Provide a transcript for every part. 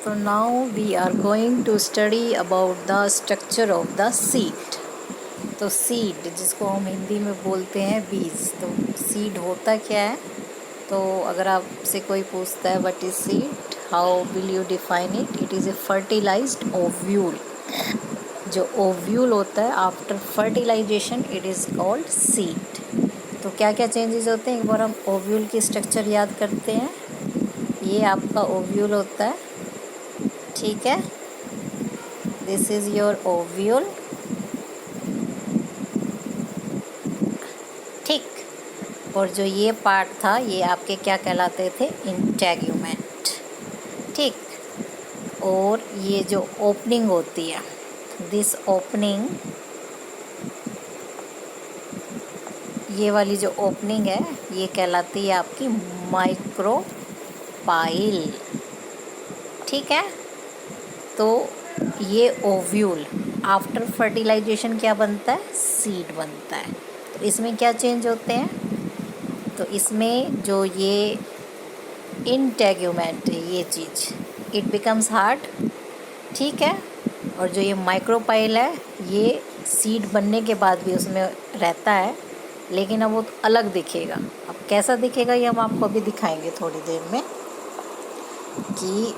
So now we are going to study about the structure of the seed. तो seed जिसको हम हिंदी में बोलते हैं बीज, तो सीड होता क्या है? तो अगर आपसे कोई पूछता है what is seed, how will you define it? It is a fertilised ovule. जो ओव्यूल होता है after fertilisation it is called seed. तो क्या क्या चेंजेस होते हैं, एक बार हम ओव्यूल की स्ट्रक्चर याद करते हैं. ये आपका ओव्यूल होता है, ठीक है. दिस इज़ योर ओव्यूल, ठीक. और जो ये पार्ट था ये आपके क्या कहलाते थे? इंटेग्यूमेंट, ठीक. और ये जो ओपनिंग होती है, दिस ओपनिंग, ये वाली जो ओपनिंग है ये कहलाती है आपकी माइक्रोपाइल, ठीक है. तो ये ओव्यूल आफ्टर फर्टिलाइजेशन क्या बनता है? सीड बनता है. तो इसमें क्या चेंज होते हैं? तो इसमें जो ये इंटेग्यूमेंट है, ये चीज़, इट बिकम्स हार्ड, ठीक है. और जो ये माइक्रोपाइल है ये सीड बनने के बाद भी उसमें रहता है, लेकिन अब वो अलग दिखेगा. अब कैसा दिखेगा ये हम आपको अभी दिखाएंगे थोड़ी देर में, कि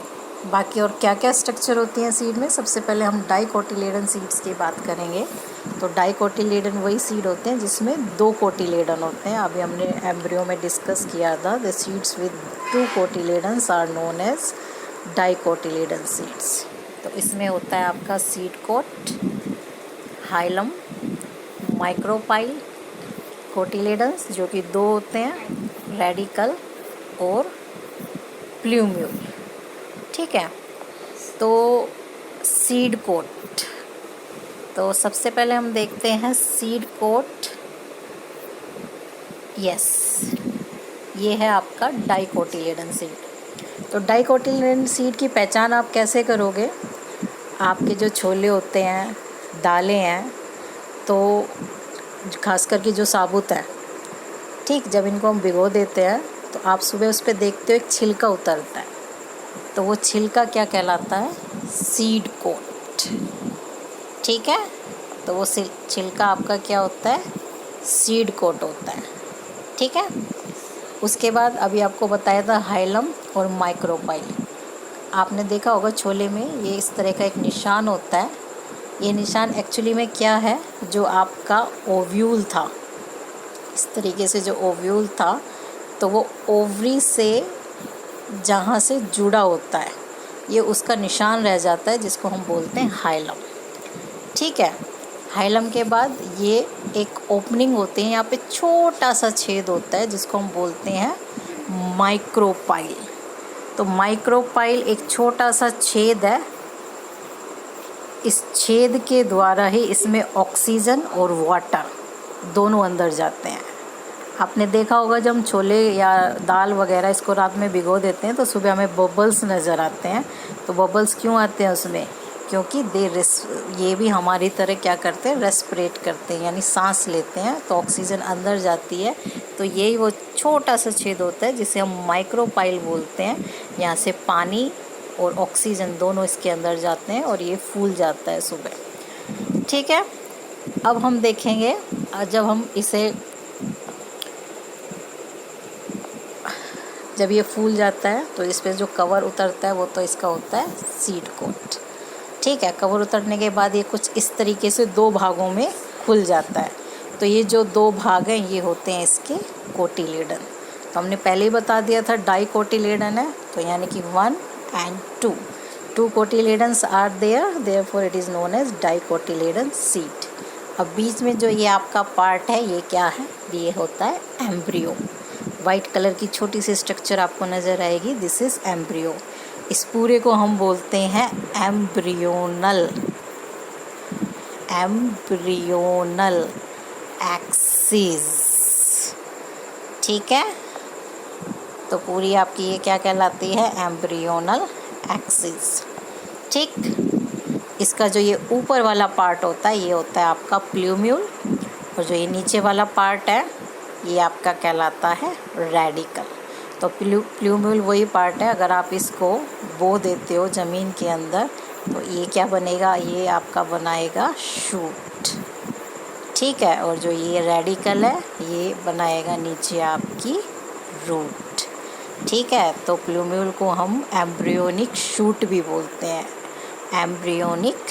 बाकी और क्या क्या स्ट्रक्चर होती हैं सीड में. सबसे पहले हम डाइकोटिलेडन सीड्स की बात करेंगे. तो डाइकोटिलेडन वही सीड होते हैं जिसमें 2 कोटिलेडन होते हैं. अभी हमने एम्ब्रियो में डिस्कस किया था, the seeds with 2 cotyledons are known as dicotyledon seeds. तो इसमें होता है आपका seed coat, hilum, micropyle, cotyledons जो कि 2 होते हैं, रेडिकल और प्ल्यूम्यूल, ठीक है. तो सीड कोट, तो सबसे पहले हम देखते हैं सीड कोट. यस, ये है आपका डाइकोटिलेडन सीड. तो डाइकोटिलेडन सीड की पहचान आप कैसे करोगे? आपके जो छोले होते हैं, दालें हैं, तो खास करके जो साबुत है, ठीक, जब इनको हम भिगो देते हैं तो आप सुबह उस पर देखते हो एक छिलका उतरता है, तो वो छिलका क्या कहलाता है? सीड कोट, ठीक है. तो वो छिलका आपका क्या होता है? सीड कोट होता है, ठीक है. उसके बाद अभी आपको बताया था हाइलम और माइक्रोपाइल. आपने देखा होगा छोले में ये इस तरह का एक निशान होता है. ये निशान एक्चुअली में क्या है? जो आपका ओव्यूल था, इस तरीके से जो ओव्यूल था, तो वो ओवरी से जहाँ से जुड़ा होता है ये उसका निशान रह जाता है, जिसको हम बोलते हैं हाइलम, ठीक है. हाइलम के बाद ये एक ओपनिंग होती है, यहाँ पे छोटा सा छेद होता है जिसको हम बोलते हैं माइक्रोपाइल. तो माइक्रोपाइल एक छोटा सा छेद है, इस छेद के द्वारा ही इसमें ऑक्सीजन और वाटर दोनों अंदर जाते हैं. आपने देखा होगा जब हम छोले या दाल वगैरह इसको रात में भिगो देते हैं तो सुबह हमें बबल्स नज़र आते हैं. तो बबल्स क्यों आते हैं उसमें? क्योंकि ये भी हमारी तरह क्या करते हैं? रेस्पिरेट करते हैं, यानी सांस लेते हैं, तो ऑक्सीजन अंदर जाती है. तो यही वो छोटा सा छेद होता है जिसे हम माइक्रोपाइल बोलते हैं. यहाँ से पानी और ऑक्सीजन दोनों इसके अंदर जाते हैं और ये फूल जाता है सुबह, ठीक है. अब हम देखेंगे, जब ये फूल जाता है तो इस पर जो कवर उतरता है वो तो इसका होता है सीड कोट, ठीक है. कवर उतरने के बाद ये कुछ इस तरीके से 2 भागों में खुल जाता है. तो ये जो 2 भाग हैं ये होते हैं इसके कोटिलेडन. तो हमने पहले ही बता दिया था डाइकोटिलेडन है, तो यानी कि 1 and 2 cotyledons are therefore it is known as dicotyledon seed. अब बीच में जो ये आपका पार्ट है ये क्या है? ये होता है एम्ब्रियो. वाइट कलर की छोटी सी स्ट्रक्चर आपको नज़र आएगी, दिस इज़ एम्ब्रियो. इस पूरे को हम बोलते हैं एम्ब्रियोनल एक्सिस, ठीक है. तो पूरी आपकी ये क्या कहलाती है? एम्ब्रियोनल एक्सिस, ठीक. इसका जो ये ऊपर वाला पार्ट होता है ये होता है आपका प्ल्यूम्यूल, और जो ये नीचे वाला पार्ट है ये आपका कहलाता है रेडिकल. तो प्लूम्यूल वही पार्ट है, अगर आप इसको बो देते हो ज़मीन के अंदर तो ये क्या बनेगा, ये आपका बनाएगा शूट, ठीक है। और जो ये रेडिकल है ये बनाएगा नीचे आपकी रूट, ठीक है। तो प्लूम्यूल को हम एम्ब्रियोनिक शूट भी बोलते हैं, एम्ब्रियोनिक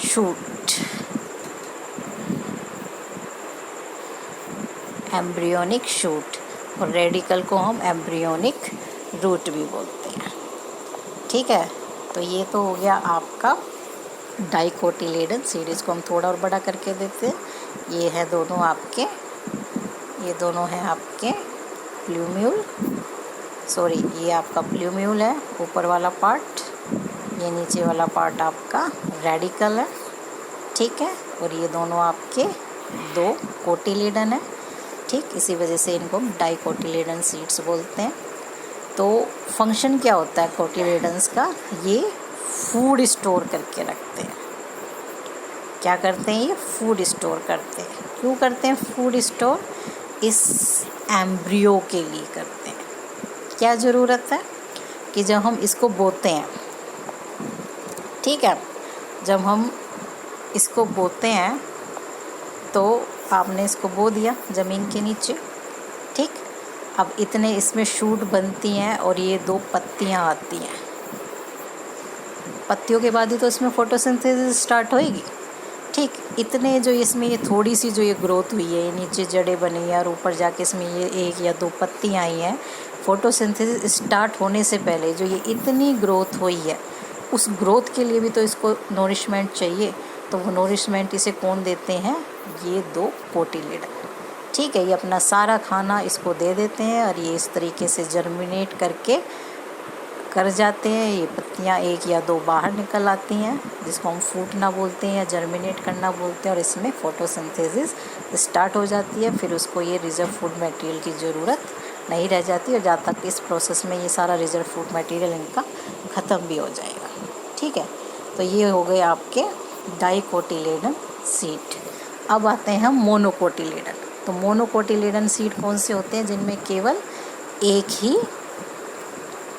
शूट, एम्ब्रियोनिक शूट। और रेडिकल को हम एम्ब्रियोनिक रूट भी बोलते हैं, ठीक है। तो ये तो हो गया आपका डाइकोटिलेडन सीड। इसको हम थोड़ा और बड़ा करके देखते हैं। ये है दोनों आपके, ये दोनों हैं आपके प्लूम्यूल, सॉरी ये आपका प्लूम्यूल है ऊपर वाला पार्ट, ये नीचे वाला पार्ट आपका रेडिकल है, ठीक है। और ये दोनों आपके दो कोटिलेडन है, ठीक। इसी वजह से इनको हम डाइकोटिलेडन सीड्स बोलते हैं। तो फंक्शन क्या होता है कोटिलेडन्स का, ये फूड स्टोर करके रखते हैं। क्या करते हैं, ये फूड स्टोर करते हैं। क्यों करते हैं फूड स्टोर, इस एम्ब्रियो के लिए करते हैं। क्या ज़रूरत है कि जब हम इसको बोते हैं, ठीक है, जब हम इसको बोते हैं तो आपने इसको बो दिया ज़मीन के नीचे, ठीक। अब इतने इसमें शूट बनती हैं और ये दो पत्तियां आती हैं, पत्तियों के बाद ही तो इसमें फोटोसिंथेसिस स्टार्ट होएगी, ठीक। इतने जो इसमें ये थोड़ी सी जो ये ग्रोथ हुई है, ये नीचे जड़ें बनी है और ऊपर जाके इसमें ये एक या दो पत्तियां आई हैं, फोटोसिंथेसिस स्टार्ट होने से पहले जो ये इतनी ग्रोथ हुई है, उस ग्रोथ के लिए भी तो इसको नोरिशमेंट चाहिए। तो वो नोरिशमेंट इसे कौन देते हैं, ये दो कोटिलेडन, ठीक है। ये अपना सारा खाना इसको दे देते हैं और ये इस तरीके से जर्मिनेट करके कर जाते हैं। ये पत्तियां एक या दो बाहर निकल आती हैं, जिसको हम फूटना बोलते हैं या जर्मिनेट करना बोलते हैं, और इसमें फोटोसिंथेसिस स्टार्ट हो जाती है। फिर उसको ये रिजर्व फूड मटेरियल की ज़रूरत नहीं रह जाती, और जब तक इस प्रोसेस में ये सारा रिजर्व फूड मटेरियल इनका ख़त्म भी हो जाएगा, ठीक है। तो ये हो गए आपके डाइकोटिलेडन सीड। अब आते हैं हम मोनोकोटिलेडन। तो मोनोकोटिलेडन सीड कौन से होते हैं, जिनमें केवल एक ही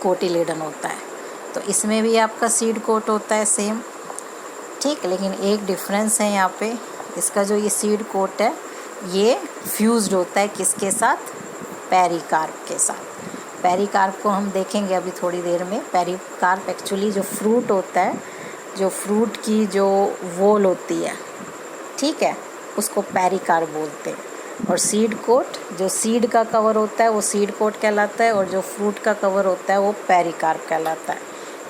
कोटिलेडन होता है। तो इसमें भी आपका सीड कोट होता है सेम, ठीक, लेकिन एक डिफरेंस है यहाँ पे, इसका जो ये सीड कोट है ये फ्यूज्ड होता है किसके साथ, पेरिकार्प के साथ। पेरिकार्प को हम देखेंगे अभी थोड़ी देर में। पेरिकार्प एक्चुअली जो फ्रूट होता है, जो फ्रूट की जो वॉल होती है, ठीक है, उसको पेरिकार्प बोलते हैं। और सीड कोट, जो सीड का कवर होता है वो सीड कोट कहलाता है, और जो फ्रूट का कवर होता है वो पेरिकार्प कहलाता है।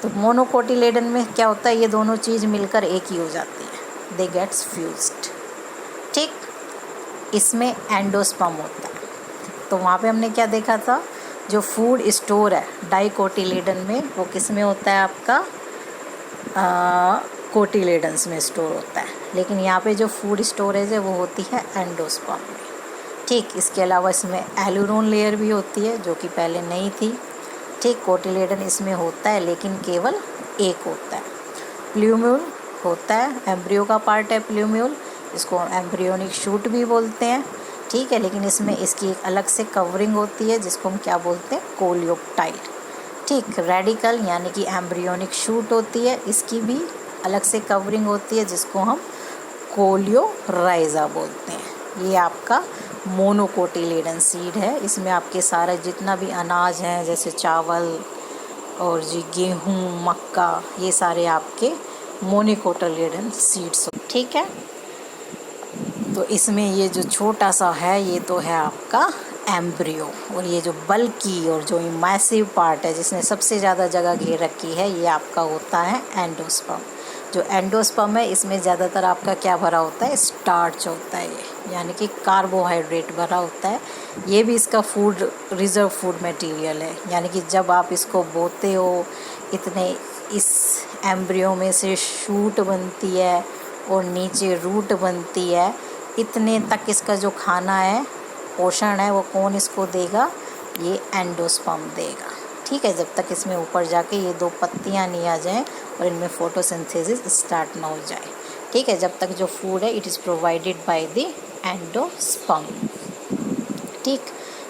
तो मोनोकोटिलेडन में क्या होता है, ये दोनों चीज़ मिलकर एक ही हो जाती है, दे गेट्स फ्यूज्ड, ठीक। इसमें एंडोस्पर्म होता है। तो वहाँ पे हमने क्या देखा था, जो फूड स्टोर है डाइकोटिलेडन में वो किस में होता है आपका, कोटिलेडन्स में स्टोर होता है, लेकिन यहाँ पे जो फूड स्टोरेज है वो होती है एंडोस्पर्म में, ठीक। इसके अलावा इसमें एलुरोन लेयर भी होती है जो कि पहले नहीं थी, ठीक। कोटिलेडन इसमें होता है लेकिन केवल एक होता है। प्लूम्यूल होता है, एम्ब्रियो का पार्ट है प्लूम्यूल, इसको एम्ब्रियोनिक शूट भी बोलते हैं, ठीक है। लेकिन इसमें इसकी एक अलग से कवरिंग होती है जिसको हम क्या बोलते हैं, कोलियोप्टाइल, ठीक। रेडिकल यानी कि एम्ब्रियोनिक शूट होती है, इसकी भी अलग से कवरिंग होती है जिसको हम कोलियोराइजा बोलते हैं। ये आपका मोनोकोटिलेडन सीड है। इसमें आपके सारे जितना भी अनाज हैं जैसे चावल और जी गेहूँ, मक्का, ये सारे आपके मोनोकोटिलेडन सीड्स, ठीक है। तो इसमें ये जो छोटा सा है ये तो है आपका एम्ब्रियो, और ये जो बल्कि और जो मैसिव पार्ट है जिसने सबसे ज़्यादा जगह घेर रखी है ये आपका होता है एंडोस्पर्म। जो एंडोस्पर्म है इसमें ज़्यादातर आपका क्या भरा होता है, स्टार्च होता है, ये यानी कि कार्बोहाइड्रेट भरा होता है। ये भी इसका फूड रिजर्व फूड मटेरियल है, यानी कि जब आप इसको बोते हो इतने इस एम्ब्रियो में से शूट बनती है और नीचे रूट बनती है, इतने तक इसका जो खाना है, पोषण है, वो कौन इसको देगा, ये एंडोस्पर्म देगा, ठीक है। जब तक इसमें ऊपर जाके ये दो पत्तियां नहीं आ जाएं और इनमें फोटोसिंथेसिस स्टार्ट ना हो जाए, ठीक है। जब तक जो फूड है it is provided by the endosperm, ठीक।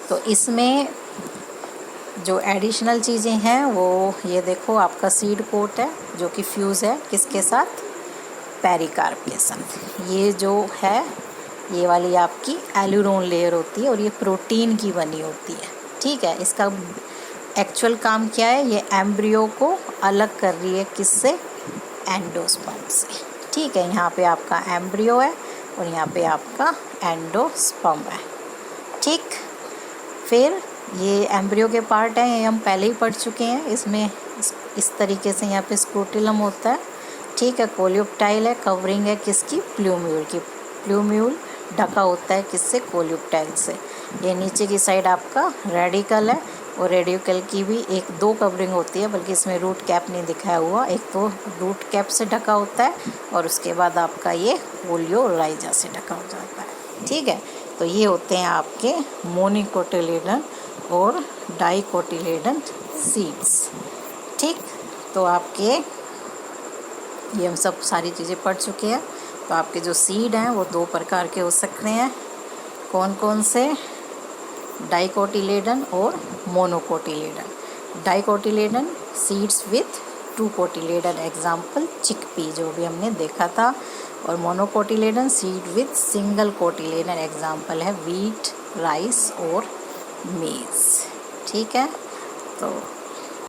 तो इसमें जो एडिशनल चीज़ें हैं वो ये देखो, आपका सीड कोट है जो कि फ्यूज़ है किसके साथ, पेरिकार्प के साथ। ये जो है ये वाली आपकी एल्यूरोन लेयर होती है और ये प्रोटीन की बनी होती है। ठीक है, इसका एक्चुअल काम क्या है, ये एम्ब्रियो को अलग कर रही है किससे, एंडोस्पर्म से। ठीक है, यहाँ पे आपका एम्ब्रियो है और यहाँ पे आपका एंडोस्पर्म है। ठीक, फिर ये एम्ब्रियो के पार्ट हैं, ये हम पहले ही पढ़ चुके हैं। इसमें इस तरीके से यहाँ पे स्क्रोटिलम होता है। ठीक है, कोलियोप्टाइल है, कवरिंग है किसकी, प्लूम्यूल की। प्लूम्यूल ढका होता है किससे, कोलियोप्टाइल से। ये नीचे की साइड आपका रेडिकल है और रेडिकल की भी एक दो कवरिंग होती है, बल्कि इसमें रूट कैप नहीं दिखाया हुआ। एक तो रूट कैप से ढका होता है और उसके बाद आपका ये फोलियोराइजा से ढका हो जाता है। ठीक है, तो ये होते हैं आपके मोनोकोटिलेडन और डाइकोटिलेडन सीड्स। ठीक, तो आपके ये हम सब सारी चीज़ें पढ़ चुके हैं। तो आपके जो सीड हैं वो दो प्रकार के हो सकते हैं, कौन कौन से, डाइकोटिलेडन और monocotyledon. Dicotyledon seeds with to cotyledon, example chickpea जो भी हमने देखा था। और monocotyledon seed with single cotyledon, example है वीट, राइस और मेज। ठीक है, तो